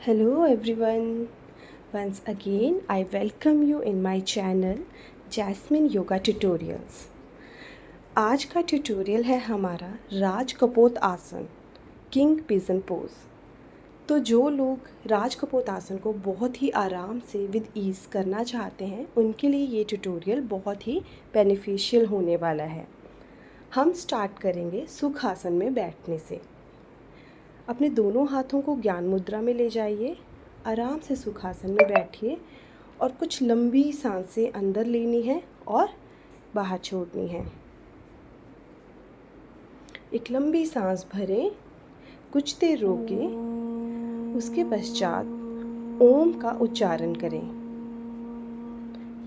Hello everyone. Once again, I welcome you in my channel Jasmine Yoga Tutorials. आज का tutorial है हमारा राज कपोत आसन किंग पिजन पोज। तो जो लोग राज कपोत आसन को बहुत ही आराम से विद ईज़ करना चाहते हैं उनके लिए ये ट्यूटोरियल बहुत ही बेनिफिशियल होने वाला है। हम स्टार्ट करेंगे सुख आसन में बैठने से। अपने दोनों हाथों को ज्ञान मुद्रा में ले जाइए, आराम से सुखासन में बैठिए और कुछ लंबी सांसें अंदर लेनी है और बाहर छोड़नी है। एक लंबी सांस भरें, कुछ देर रोकें, उसके पश्चात ओम का उच्चारण करें।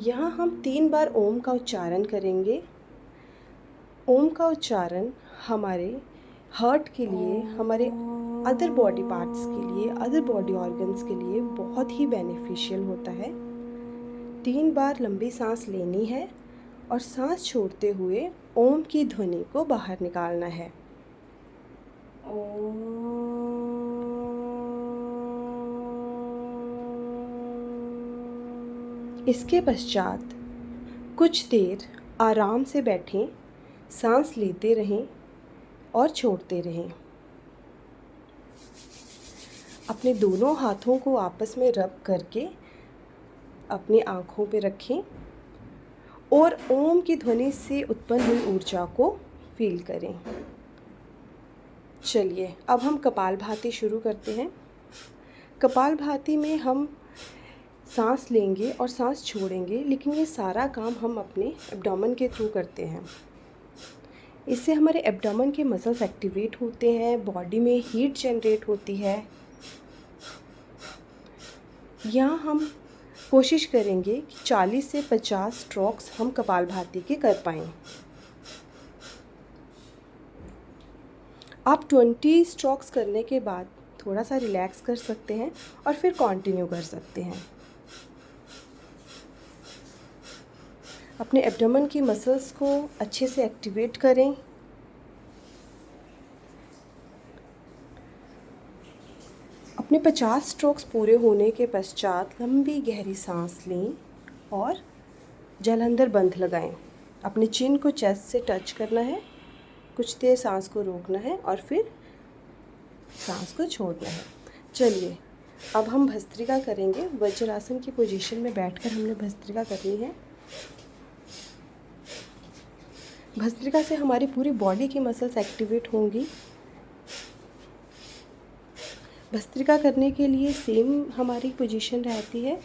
यहाँ हम 3 बार ओम का उच्चारण करेंगे। ओम का उच्चारण हमारे हार्ट के लिए, हमारे अदर बॉडी पार्ट्स के लिए, अदर बॉडी ऑर्गन्स के लिए बहुत ही बेनिफिशियल होता है। 3 बार लंबी सांस लेनी है और सांस छोड़ते हुए ओम की ध्वनि को बाहर निकालना है। इसके पश्चात कुछ देर आराम से बैठें, सांस लेते रहें और छोड़ते रहें। अपने दोनों हाथों को आपस में रब करके अपनी आँखों पे रखें और ओम की ध्वनि से उत्पन्न हुई ऊर्जा को फील करें। चलिए अब हम कपालभाति शुरू करते हैं। कपालभाति में हम सांस लेंगे और सांस छोड़ेंगे, लेकिन ये सारा काम हम अपने एब्डोमेन के थ्रू करते हैं। इससे हमारे एब्डोमेन के मसल्स एक्टिवेट होते हैं, बॉडी में हीट जनरेट होती है। यहाँ हम कोशिश करेंगे कि 40 से 50 स्ट्रोक्स हम कपालभाति के कर पाएँ। आप 20 स्ट्रोक्स करने के बाद थोड़ा सा रिलैक्स कर सकते हैं और फिर कंटिन्यू कर सकते हैं। अपने एब्डोमेन की मसल्स को अच्छे से एक्टिवेट करें। अपने 50 स्ट्रोक्स पूरे होने के पश्चात लंबी गहरी सांस लें और जलंधर बंध लगाएं। अपने चिन को चेस्ट से टच करना है, कुछ देर सांस को रोकना है और फिर सांस को छोड़ना है। चलिए अब हम भस्त्रिका करेंगे। वज्रासन की पोजीशन में बैठकर हमने भस्त्रिका करनी है। भस्त्रिका से हमारी पूरी बॉडी की मसल्स एक्टिवेट होंगी। भस्त्रिका करने के लिए सेम हमारी पोजीशन रहती है।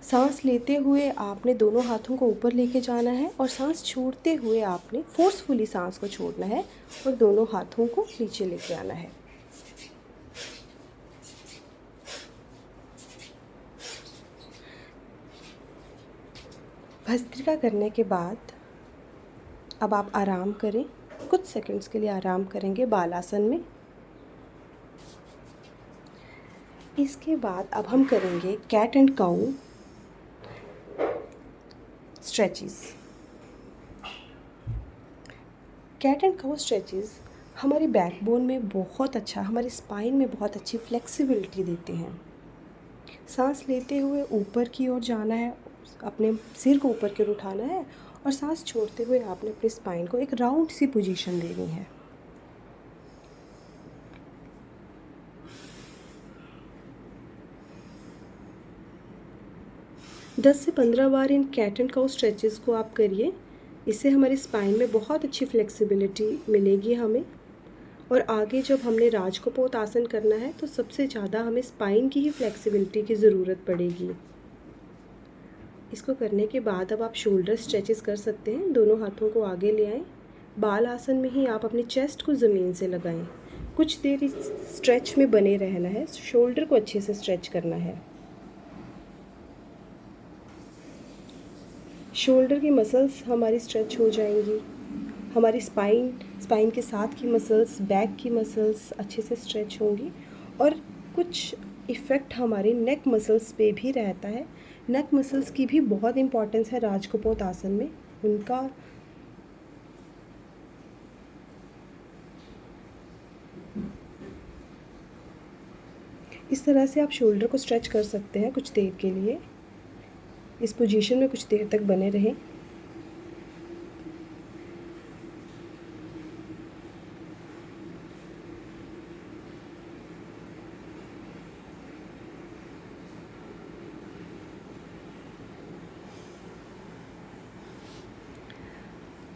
सांस लेते हुए आपने दोनों हाथों को ऊपर लेके जाना है और सांस छोड़ते हुए आपने फोर्सफुली सांस को छोड़ना है और दोनों हाथों को नीचे लेके आना है। भस्त्रिका करने के बाद अब आप आराम करें, कुछ सेकंड्स के लिए आराम करेंगे बालासन में। इसके बाद अब हम करेंगे cat and cow stretches. Cat and cow stretches हमारी बैकबोन में बहुत अच्छा, हमारी स्पाइन में बहुत अच्छी फ्लेक्सिबिलिटी देते हैं। सांस लेते हुए ऊपर की ओर जाना है, अपने सिर को ऊपर की ओर उठाना है और सांस छोड़ते हुए आपने अपनी स्पाइन को एक राउंड सी पोजीशन देनी है। दस से 15 बार इन कैट एंड काऊ स्ट्रेचेस को आप करिए। इससे हमारी स्पाइन में बहुत अच्छी फ्लेक्सिबिलिटी मिलेगी हमें। और आगे जब हमने राजकपोत आसन करना है तो सबसे ज़्यादा हमें स्पाइन की ही फ्लेक्सिबिलिटी की ज़रूरत पड़ेगी। इसको करने के बाद अब आप शोल्डर स्ट्रेचेस कर सकते हैं। दोनों हाथों को आगे ले आएं। बाल आसन में ही आप अपनी चेस्ट को ज़मीन से लगाएं। कुछ देर इस स्ट्रेच में बने रहना है, शोल्डर को अच्छे से स्ट्रेच करना है। शोल्डर की मसल्स हमारी स्ट्रेच हो जाएंगी। हमारी स्पाइन के साथ की मसल्स, बैक की मसल्स अच्छे से स्ट्रेच होंगी और कुछ इफ़ेक्ट हमारे नेक मसल्स पे भी रहता है। नेक मसल्स की भी बहुत इम्पॉर्टेंस है राजकपोत आसन में। उनका इस तरह से आप शोल्डर को स्ट्रेच कर सकते हैं कुछ देर के लिए। इस पोजीशन में कुछ देर तक बने रहें।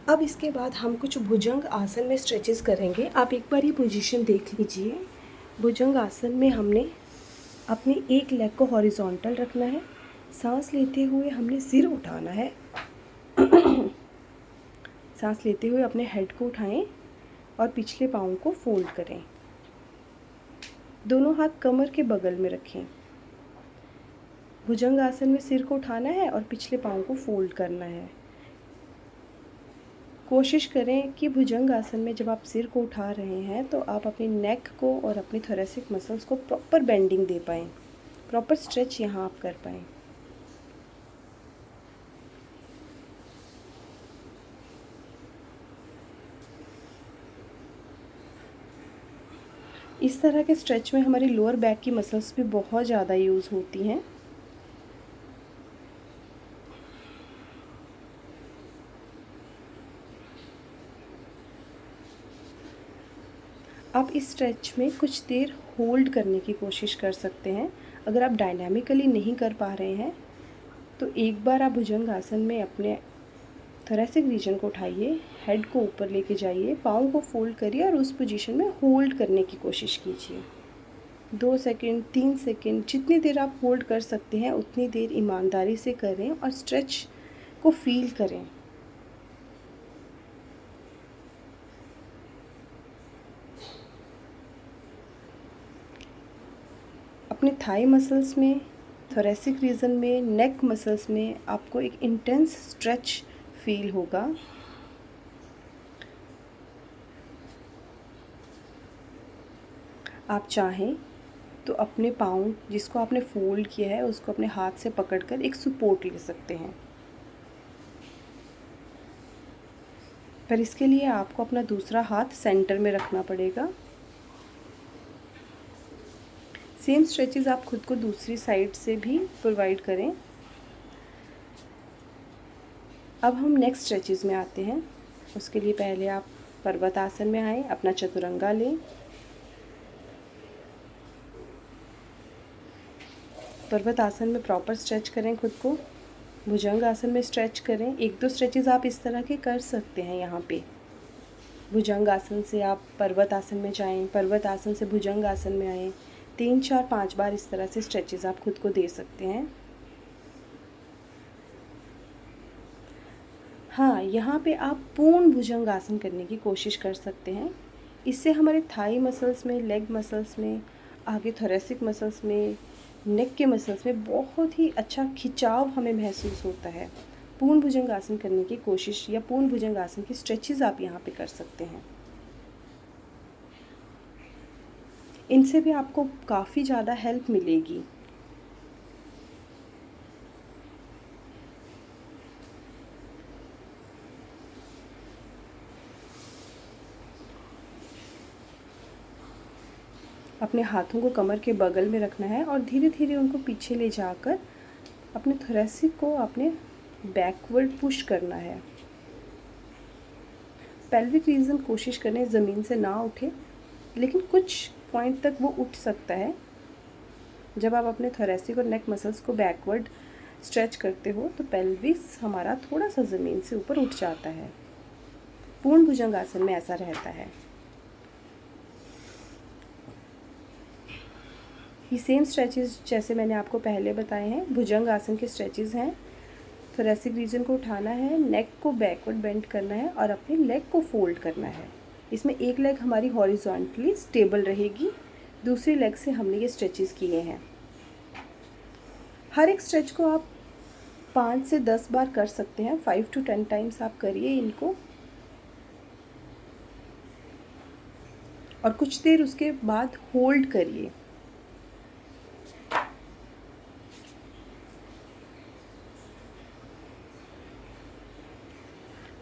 अब इसके बाद हम कुछ भुजंग आसन में स्ट्रेचेस करेंगे। आप एक बार ये पोजीशन देख लीजिए। भुजंग आसन में हमने अपने एक लेग को हॉरिजॉन्टल रखना है। सांस लेते हुए हमने सिर उठाना है। सांस लेते हुए अपने हेड को उठाएं और पिछले पाँव को फोल्ड करें। दोनों हाथ कमर के बगल में रखें। भुजंग आसन में सिर को उठाना है और पिछले पाँव को फोल्ड करना है। कोशिश करें कि भुजंग आसन में जब आप सिर को उठा रहे हैं तो आप अपनी नेक को और अपनी थोरेसिक मसल्स को प्रॉपर बेंडिंग दे पाएँ, प्रॉपर स्ट्रेच यहाँ आप कर पाएँ। इस तरह के स्ट्रेच में हमारी लोअर बैक की मसल्स भी बहुत ज़्यादा यूज़ होती हैं। आप इस स्ट्रेच में कुछ देर होल्ड करने की कोशिश कर सकते हैं। अगर आप डायनामिकली नहीं कर पा रहे हैं तो एक बार आप भुजंग आसन में अपने थोरेसिक रीजन को उठाइए, हेड को ऊपर लेके जाइए, पाँव को फोल्ड करिए और उस पोजीशन में होल्ड करने की कोशिश कीजिए। 2 सेकंड, 3 सेकंड, जितनी देर आप होल्ड कर सकते हैं उतनी देर ईमानदारी से करें और स्ट्रेच को फील करें। अपने थाई मसल्स में, थोरेसिक रीजन में, नेक मसल्स में आपको एक इंटेंस स्ट्रेच फील होगा। आप चाहें तो अपने पाँव जिसको आपने फोल्ड किया है उसको अपने हाथ से पकड़कर एक सपोर्ट ले सकते हैं, पर इसके लिए आपको अपना दूसरा हाथ सेंटर में रखना पड़ेगा। सेम स्ट्रेचेस आप खुद को दूसरी साइड से भी प्रोवाइड करें। अब हम नेक्स्ट स्ट्रेचेस में आते हैं। उसके लिए पहले आप पर्वत आसन में आएँ, अपना चतुरंगा लें। पर्वत आसन में प्रॉपर स्ट्रेच करें खुद को। भुजंग आसन में स्ट्रेच करें। 1-2 स्ट्रेचेस आप इस तरह के कर सकते हैं। यहाँ पे भुजंग आसन से आप पर्वत आसन में जाएं, पर्वत आसन से भुजंग आसन में आएँ। 3, 4, 5 बार इस तरह से स्ट्रेचेस आप खुद को दे सकते हैं। हाँ, यहाँ पे आप पूर्ण भुजंग आसन करने की कोशिश कर सकते हैं। इससे हमारे थाई मसल्स में, लेग मसल्स में, आगे थोरेसिक मसल्स में, नेक के मसल्स में बहुत ही अच्छा खिंचाव हमें महसूस होता है। पूर्ण भुजंग आसन करने की कोशिश या पूर्ण भुजंग आसन की स्ट्रेचेस आप यहाँ पे कर सकते हैं। इनसे भी आपको काफ़ी ज़्यादा हेल्प मिलेगी। अपने हाथों को कमर के बगल में रखना है और धीरे धीरे उनको पीछे ले जाकर अपने थोरेसिक को अपने बैकवर्ड पुश करना है। पेल्विक रीजन कोशिश करें ज़मीन से ना उठे, लेकिन कुछ पॉइंट तक वो उठ सकता है। जब आप अपने थोरेसिक और नेक मसल्स को बैकवर्ड स्ट्रेच करते हो तो पेल्विस हमारा थोड़ा सा ज़मीन से ऊपर उठ जाता है। पूर्ण भुजंग आसन में ऐसा रहता है। ये सेम स्ट्रेचेस जैसे मैंने आपको पहले बताए हैं, भुजंग आसन के स्ट्रेचेस हैं। थोरेसिक रीजन को उठाना है, नेक को बैकवर्ड बेंड करना है और अपने लेग को फोल्ड करना है। इसमें एक लेग हमारी हॉरिजॉन्टली स्टेबल रहेगी, दूसरी लेग से हमने ये स्ट्रेचेस किए हैं। हर एक स्ट्रेच को आप 5 से 10 बार कर सकते हैं। 5 to 10 टाइम्स आप करिए इनको और कुछ देर उसके बाद होल्ड करिए।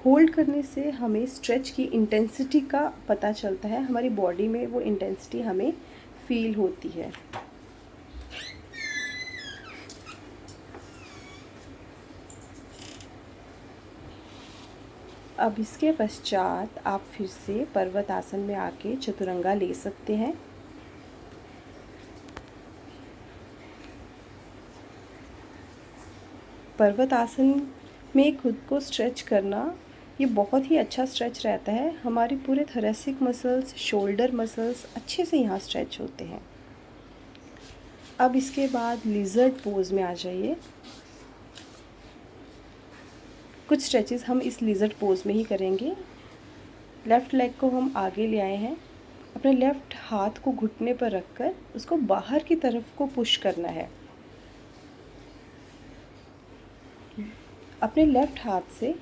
होल्ड करने से हमें स्ट्रेच की इंटेंसिटी का पता चलता है, हमारी बॉडी में वो इंटेंसिटी हमें फील होती है। अब इसके पश्चात आप फिर से पर्वत आसन में आके चतुरंगा ले सकते हैं। पर्वत आसन में खुद को स्ट्रेच करना ये बहुत ही अच्छा स्ट्रेच रहता है। हमारे पूरे थोरैसिक मसल्स, शोल्डर मसल्स अच्छे से यहाँ स्ट्रेच होते हैं। अब इसके बाद लिज़र्ड पोज में आ जाइए। कुछ स्ट्रेचेस हम इस लिज़र्ड पोज में ही करेंगे। लेफ़्ट लेग को हम आगे ले आए हैं। अपने लेफ़्ट हाथ को घुटने पर रखकर उसको बाहर की तरफ को पुश करना है। अपने लेफ़्ट हाथ से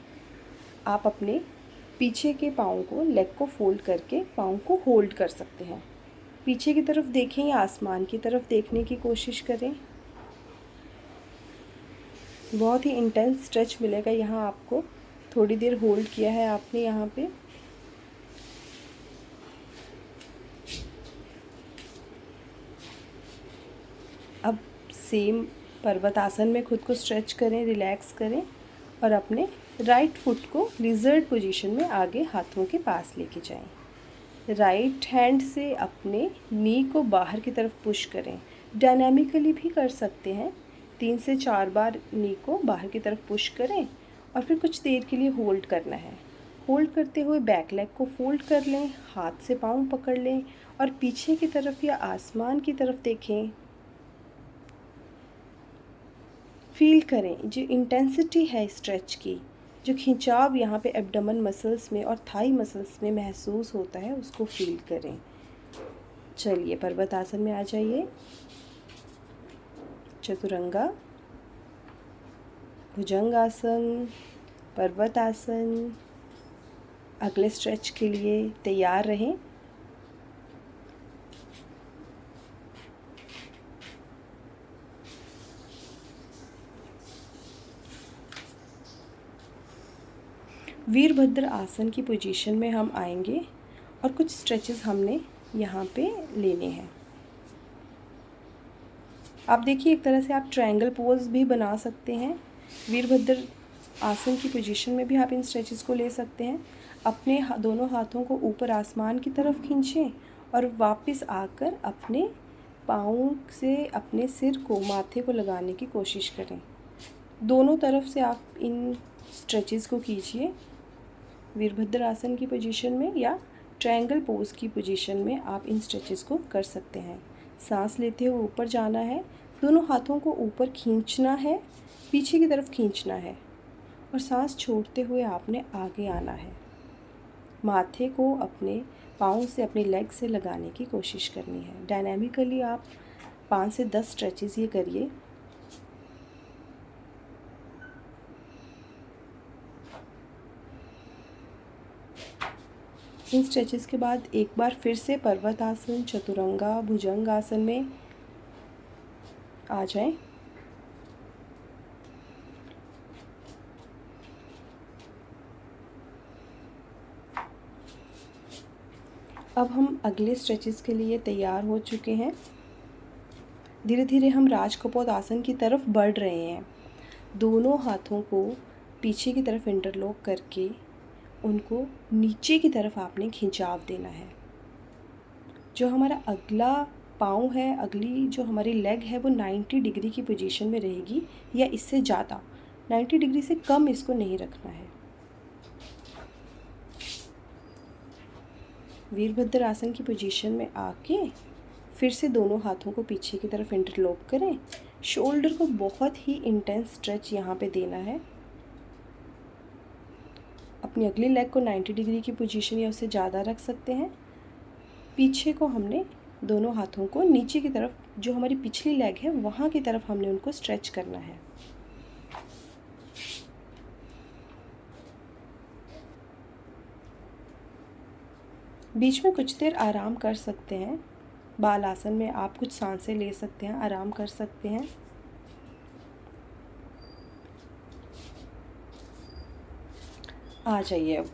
आप अपने पीछे के पाँव को, लेग को फोल्ड करके पाँव को होल्ड कर सकते हैं। पीछे की तरफ देखें या आसमान की तरफ देखने की कोशिश करें। बहुत ही इंटेंस स्ट्रेच मिलेगा यहाँ आपको। थोड़ी देर होल्ड किया है आपने यहाँ पे। अब सेम पर्वत आसन में खुद को स्ट्रेच करें, रिलैक्स करें और अपने राइट फुट को लिज़र्ड पोजीशन में आगे हाथों के पास लेके जाएं। राइट हैंड से अपने नी को बाहर की तरफ पुश करें। डायनामिकली भी कर सकते हैं। 3 से 4 बार नी को बाहर की तरफ पुश करें और फिर कुछ देर के लिए होल्ड करना है। होल्ड करते हुए बैक लेग को फोल्ड कर लें, हाथ से पाँव पकड़ लें और पीछे की तरफ या आसमान की तरफ देखें। फील करें जो इंटेंसिटी है स्ट्रेच की, जो खिंचाव यहाँ पे एब्डोमेन मसल्स में और थाई मसल्स में महसूस होता है, उसको फील करें। चलिए पर्वत आसन में आ जाइए। चतुरंगा, भुजंगासन, पर्वत आसन। अगले स्ट्रेच के लिए तैयार रहें। वीरभद्र आसन की पोजीशन में हम आएंगे और कुछ स्ट्रेचेस हमने यहाँ पे लेने हैं। आप देखिए एक तरह से आप ट्रायंगल पोज भी बना सकते हैं। वीरभद्र आसन की पोजीशन में भी आप इन स्ट्रेचेस को ले सकते हैं। अपने दोनों हाथों को ऊपर आसमान की तरफ खींचें और वापस आकर अपने पाँव से अपने सिर को, माथे को लगाने की कोशिश करें। दोनों तरफ से आप इन स्ट्रेचेस को कीजिए। वीरभद्र आसन की पोजीशन में या ट्रायंगल पोज की पोजीशन में आप इन स्ट्रेचेस को कर सकते हैं। सांस लेते हुए ऊपर जाना है, दोनों हाथों को ऊपर खींचना है, पीछे की तरफ खींचना है और सांस छोड़ते हुए आपने आगे आना है। माथे को अपने पाँव से, अपने लेग से लगाने की कोशिश करनी है। डायनामिकली आप 5 से 10 स्ट्रेचेस ये करिए। इन स्ट्रेचेस के बाद एक बार फिर से पर्वत आसन, चतुरंगा, भुजंग आसन में आ जाएं। अब हम अगले स्ट्रेचेस के लिए तैयार हो चुके हैं। धीरे धीरे हम राजकपोत आसन की तरफ बढ़ रहे हैं। दोनों हाथों को पीछे की तरफ इंटरलॉक करके उनको नीचे की तरफ आपने खिंचाव देना है। जो हमारा अगला पाँव है, अगली जो हमारी लेग है, वो 90 डिग्री की पोजीशन में रहेगी या इससे ज़्यादा। 90 डिग्री से कम इसको नहीं रखना है। वीरभद्र आसन की पोजीशन में आके फिर से दोनों हाथों को पीछे की तरफ इंटरलॉक करें। शोल्डर को बहुत ही इंटेंस स्ट्रेच यहाँ पे देना है। अपनी अगली लेग को 90 डिग्री की पोजीशन या उससे ज़्यादा रख सकते हैं। पीछे को हमने दोनों हाथों को नीचे की तरफ, जो हमारी पिछली लेग है वहाँ की तरफ हमने उनको स्ट्रेच करना है। बीच में कुछ देर आराम कर सकते हैं। बाल आसन में आप कुछ सांसें ले सकते हैं, आराम कर सकते हैं। आ जाइए अब।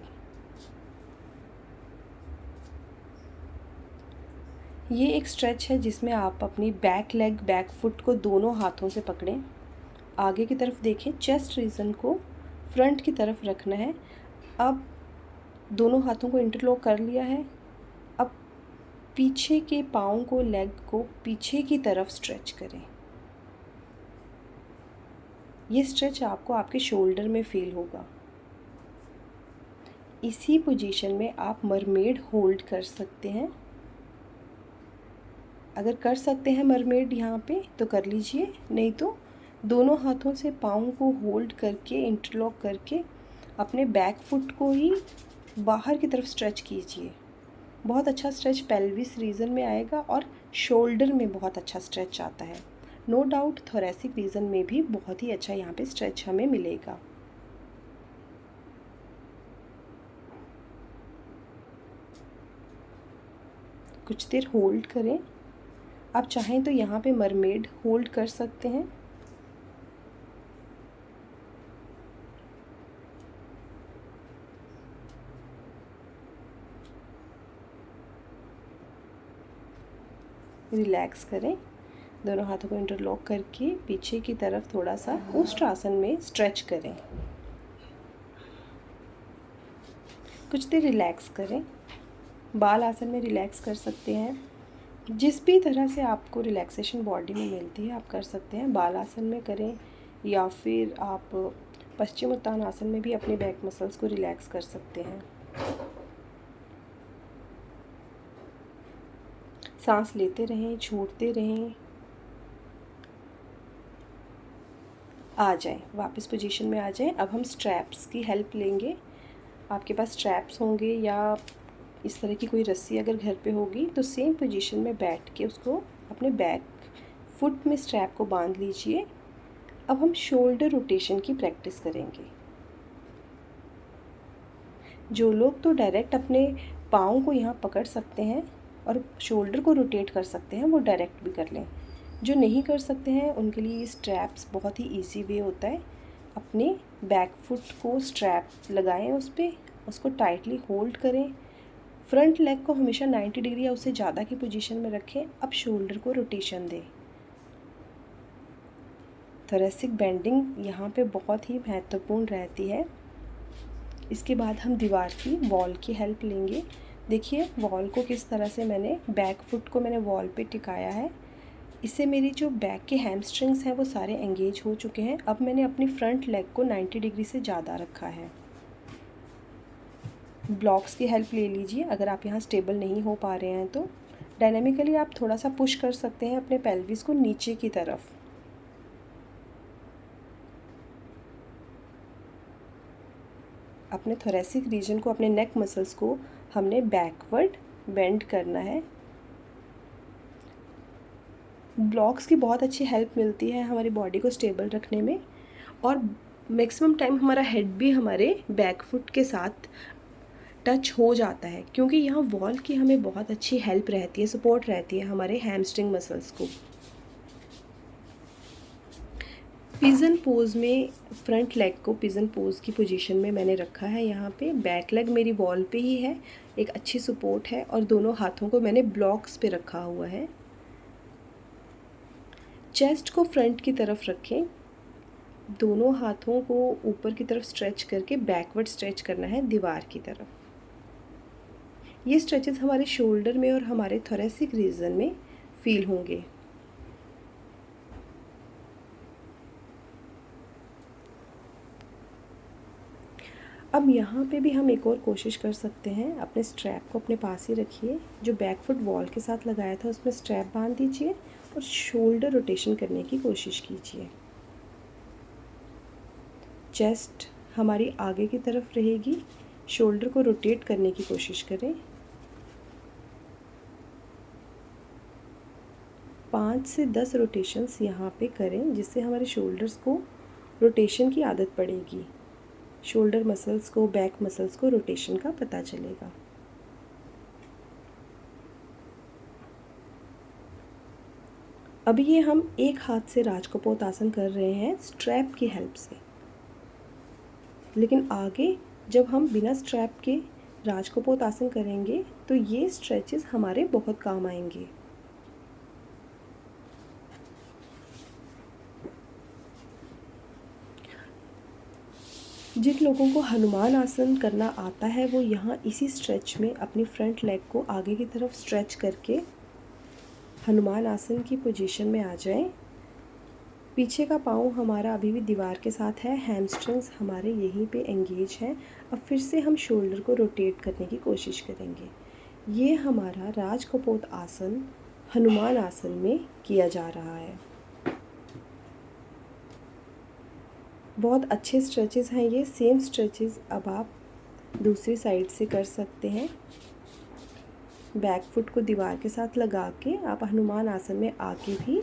ये एक स्ट्रेच है जिसमें आप अपनी बैक लेग, बैक फुट को दोनों हाथों से पकड़ें, आगे की तरफ देखें, चेस्ट रीजन को फ्रंट की तरफ रखना है। अब दोनों हाथों को इंटरलॉक कर लिया है। अब पीछे के पाँव को, लेग को पीछे की तरफ स्ट्रेच करें। ये स्ट्रेच आपको आपके शोल्डर में फील होगा। इसी पोजीशन में आप मरमेड होल्ड कर सकते हैं। अगर कर सकते हैं मरमेड यहाँ पे तो कर लीजिए, नहीं तो दोनों हाथों से पाँव को होल्ड करके, इंटरलॉक करके अपने बैक फुट को ही बाहर की तरफ स्ट्रेच कीजिए। बहुत अच्छा स्ट्रेच पेल्विस रीजन में आएगा और शोल्डर में बहुत अच्छा स्ट्रेच आता है। नो डाउट थोरेसिक रीजन में भी बहुत ही अच्छा यहाँ पे स्ट्रेच हमें मिलेगा। कुछ देर होल्ड करें। आप चाहें तो यहाँ पे मरमेड होल्ड कर सकते हैं। रिलैक्स करें। दोनों हाथों को इंटरलॉक करके पीछे की तरफ थोड़ा सा उष्ट्रासन में स्ट्रेच करें। कुछ देर रिलैक्स करें। बाल आसन में रिलैक्स कर सकते हैं। जिस भी तरह से आपको रिलैक्सेशन बॉडी में मिलती है आप कर सकते हैं। बाल आसन में करें या फिर आप पश्चिमोत्तान आसन में भी अपने बैक मसल्स को रिलैक्स कर सकते हैं। सांस लेते रहें, छोड़ते रहें। आ जाएं, वापस पोजीशन में आ जाएं। अब हम स्ट्रैप्स की हेल्प लेंगे। आपके पास स्ट्रैप्स होंगे या इस तरह की कोई रस्सी अगर घर पे होगी तो सेम पोजीशन में बैठ के उसको अपने बैक फुट में स्ट्रैप को बांध लीजिए। अब हम शोल्डर रोटेशन की प्रैक्टिस करेंगे। जो लोग तो डायरेक्ट अपने पाँव को यहाँ पकड़ सकते हैं और शोल्डर को रोटेट कर सकते हैं वो डायरेक्ट भी कर लें। जो नहीं कर सकते हैं उनके लिए ये स्ट्रैप्स बहुत ही इजी वे होता है। अपने बैक फुट को स्ट्रैप लगाएं, उस पर उसको टाइटली होल्ड करें। फ्रंट लेग को हमेशा 90 डिग्री या उससे ज़्यादा की पोजीशन में रखें। अब शोल्डर को रोटेशन दें। थोरेसिक बेंडिंग यहाँ पे बहुत ही महत्वपूर्ण रहती है। इसके बाद हम दीवार की, वॉल की हेल्प लेंगे। देखिए वॉल को किस तरह से मैंने बैक फुट को मैंने वॉल पे टिकाया है। इससे मेरी जो बैक के हैमस्ट्रिंग्स हैं वो सारे एंगेज हो चुके हैं। अब मैंने अपनी फ्रंट लेग को 90 डिग्री से ज़्यादा रखा है। ब्लॉक्स की हेल्प ले लीजिए अगर आप यहाँ स्टेबल नहीं हो पा रहे हैं तो। डायनामिकली आप थोड़ा सा पुश कर सकते हैं अपने पेल्विस को नीचे की तरफ। अपने थोरेसिक रीजन को, अपने नेक मसल्स को हमने बैकवर्ड बेंड करना है। ब्लॉक्स की बहुत अच्छी हेल्प मिलती है हमारी बॉडी को स्टेबल रखने में और मैक्सिमम टाइम हमारा हेड भी हमारे बैक फुट के साथ टच हो जाता है क्योंकि यहाँ वॉल की हमें बहुत अच्छी हेल्प रहती है, सपोर्ट रहती है हमारे हैमस्ट्रिंग मसल्स को। पिजन पोज में फ्रंट लेग को पिजन पोज की पोजीशन में मैंने रखा है। यहाँ पे बैक लेग मेरी वॉल पे ही है, एक अच्छी सपोर्ट है और दोनों हाथों को मैंने ब्लॉक्स पे रखा हुआ है। चेस्ट को फ्रंट की तरफ रखें। दोनों हाथों को ऊपर की तरफ स्ट्रेच करके बैकवर्ड स्ट्रेच करना है दीवार की तरफ। ये स्ट्रेचेस हमारे शोल्डर में और हमारे थोरेसिक रीजन में फील होंगे। अब यहाँ पे भी हम एक और कोशिश कर सकते हैं। अपने स्ट्रैप को अपने पास ही रखिए। जो बैक फुट वॉल के साथ लगाया था उसमें स्ट्रैप बांध दीजिए और शोल्डर रोटेशन करने की कोशिश कीजिए। चेस्ट हमारी आगे की तरफ रहेगी, शोल्डर को रोटेट करने की कोशिश करें। 5 से 10 रोटेशंस यहाँ पे करें जिससे हमारे शोल्डर्स को रोटेशन की आदत पड़ेगी। शोल्डर मसल्स को, बैक मसल्स को रोटेशन का पता चलेगा। अब ये हम एक हाथ से राजकपोत आसन कर रहे हैं स्ट्रैप की हेल्प से, लेकिन आगे जब हम बिना स्ट्रैप के राजकपोत आसन करेंगे तो ये स्ट्रेचेस हमारे बहुत काम आएंगे। जिन लोगों को हनुमान आसन करना आता है वो यहाँ इसी स्ट्रेच में अपनी फ्रंट लेग को आगे की तरफ स्ट्रेच करके हनुमान आसन की पोजीशन में आ जाएं। पीछे का पाँव हमारा अभी भी दीवार के साथ है, हैमस्ट्रिंग्स हमारे यहीं पे एंगेज हैं। अब फिर से हम शोल्डर को रोटेट करने की कोशिश करेंगे। ये हमारा राजकपोत आसन हनुमान आसन में किया जा रहा है। बहुत अच्छे स्ट्रेचेस हैं ये। सेम स्ट्रेचेस अब आप दूसरी साइड से कर सकते हैं। बैक फुट को दीवार के साथ लगा के आप हनुमान आसन में आके भी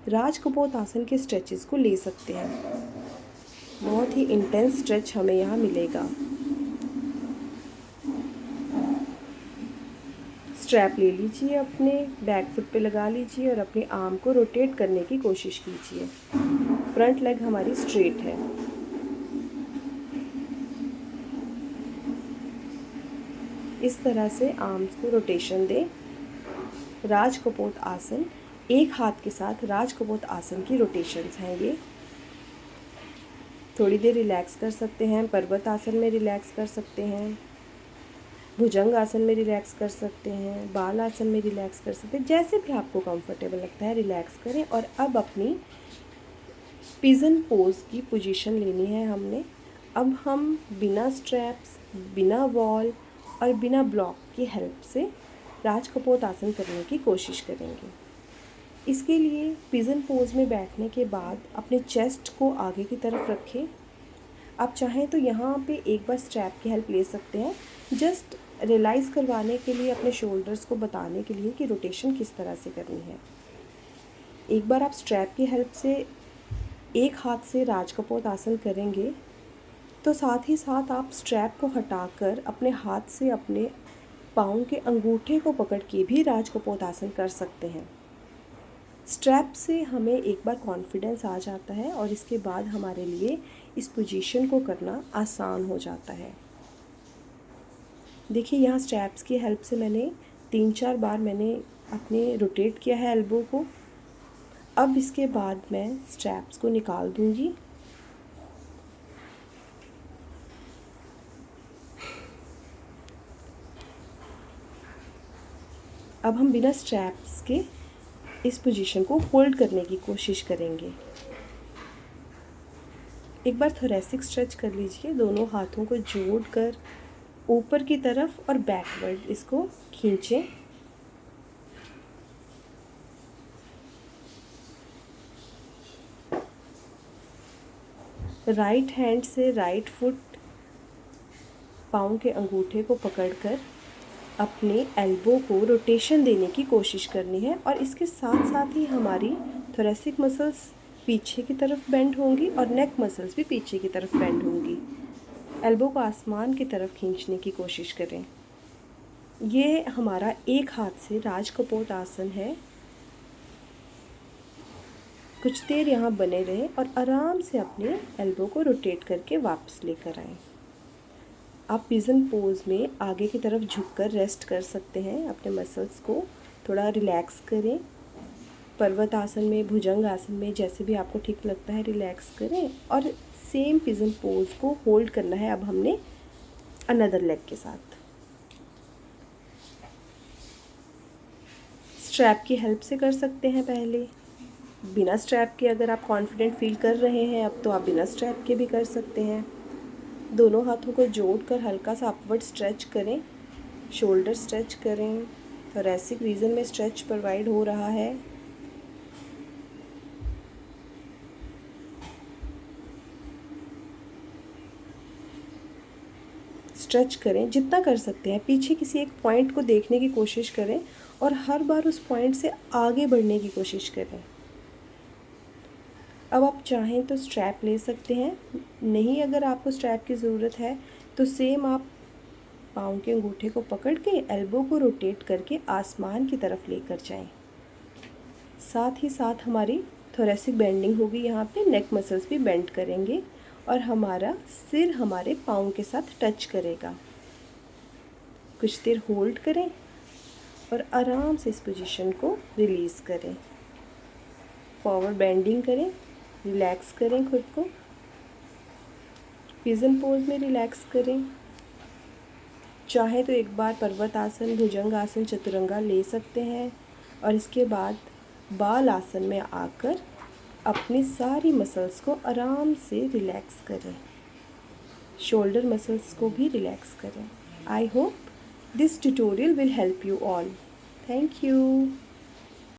राजकपोत आसन के स्ट्रेचेस को ले सकते हैं। बहुत ही इंटेंस स्ट्रेच हमें यहाँ मिलेगा। स्ट्रैप ले लीजिए, अपने बैक फुट पे लगा लीजिए और अपने आर्म को रोटेट करने की कोशिश कीजिए। फ्रंट लेग हमारी स्ट्रेट है। इस तरह से आर्म्स को रोटेशन दें। राजकपोत आसन, एक हाथ के साथ राजकपोत आसन की रोटेशंस हैं ये। थोड़ी देर रिलैक्स कर सकते हैं। पर्वत आसन में रिलैक्स कर सकते हैं, भुजंग आसन में रिलैक्स कर सकते हैं, बाल आसन में रिलैक्स कर सकते हैं। जैसे भी आपको कंफर्टेबल लगता है रिलैक्स करें। और अब अपनी पिजन पोज की पोजीशन लेनी है हमने। अब हम बिना स्ट्रैप्स, बिना वॉल और बिना ब्लॉक की हेल्प से राजकपोत आसन करने की कोशिश करेंगे। इसके लिए पिजन पोज में बैठने के बाद अपने चेस्ट को आगे की तरफ रखें। आप चाहें तो यहाँ पे एक बार स्ट्रैप की हेल्प ले सकते हैं, जस्ट रियलाइज़ करवाने के लिए, अपने शोल्डर्स को बताने के लिए कि रोटेशन किस तरह से करनी है। एक बार आप स्ट्रैप की हेल्प से एक हाथ से राजकपोत आसन करेंगे तो साथ ही साथ आप स्ट्रैप को हटाकर अपने हाथ से अपने पाँव के अंगूठे को पकड़ के भी राजकपोत आसन कर सकते हैं। स्ट्रैप से हमें एक बार कॉन्फिडेंस आ जाता है और इसके बाद हमारे लिए इस पोजीशन को करना आसान हो जाता है। देखिए यहाँ स्ट्रैप्स की हेल्प से मैंने 3-4 बार मैंने अपने रोटेट किया है एल्बो को। अब इसके बाद मैं स्ट्रैप्स को निकाल दूँगी। अब हम बिना स्ट्रैप्स के इस पोजीशन को होल्ड करने की कोशिश करेंगे। एक बार थोरेसिक स्ट्रेच कर लीजिए। दोनों हाथों को जोड़कर ऊपर की तरफ और बैकवर्ड इसको खींचें। राइट हैंड से राइट फुट पाँव के अंगूठे को पकड़कर अपने एल्बो को रोटेशन देने की कोशिश करनी है और इसके साथ साथ ही हमारी थोरेसिक मसल्स पीछे की तरफ बेंड होंगी और नेक मसल्स भी पीछे की तरफ बेंड होंगी। एल्बो को आसमान की तरफ खींचने की कोशिश करें। ये हमारा एक हाथ से राजकपोत आसन है। कुछ देर यहाँ बने रहें और आराम से अपने एल्बो को रोटेट करके वापस लेकर आएं। आप पिजन पोज में आगे की तरफ झुककर रेस्ट कर सकते हैं। अपने मसल्स को थोड़ा रिलैक्स करें। पर्वत आसन में, भुजंग आसन में, जैसे भी आपको ठीक लगता है रिलैक्स करें और सेम पिजन पोज को होल्ड करना है अब हमने अनदर लेग के साथ। स्ट्रैप की हेल्प से कर सकते हैं पहले। बिना स्ट्रैप के अगर आप कॉन्फिडेंट फील कर रहे हैं अब तो आप बिना स्ट्रैप के भी कर सकते हैं। दोनों हाथों को जोड़कर हल्का सा अपवर्ड स्ट्रेच करें, शोल्डर स्ट्रेच करें। थोरेसिक रीजन में स्ट्रेच प्रोवाइड हो रहा है। स्ट्रेच करें जितना कर सकते हैं। पीछे किसी एक पॉइंट को देखने की कोशिश करें और हर बार उस पॉइंट से आगे बढ़ने की कोशिश करें। अब आप चाहें तो स्ट्रैप ले सकते हैं, नहीं अगर आपको स्ट्रैप की ज़रूरत है तो सेम आप पाँव के अंगूठे को पकड़ के एल्बो को रोटेट करके आसमान की तरफ लेकर जाएं। साथ ही साथ हमारी थोरेसिक बेंडिंग होगी। यहाँ पे नेक मसल्स भी बेंड करेंगे और हमारा सिर हमारे पाँव के साथ टच करेगा। कुछ देर होल्ड करें और आराम से इस पोजीशन को रिलीज़ करें। फॉरवर्ड बेंडिंग करें, रिलैक्स करें खुद को। पिजन पोज में रिलैक्स करें। चाहे तो एक बार पर्वत आसन, भुजंग आसन, चतुरंगा ले सकते हैं और इसके बाद बाल आसन में आकर अपनी सारी मसल्स को आराम से रिलैक्स करें। शोल्डर मसल्स को भी रिलैक्स करें। I hope this tutorial will help you all. Thank you.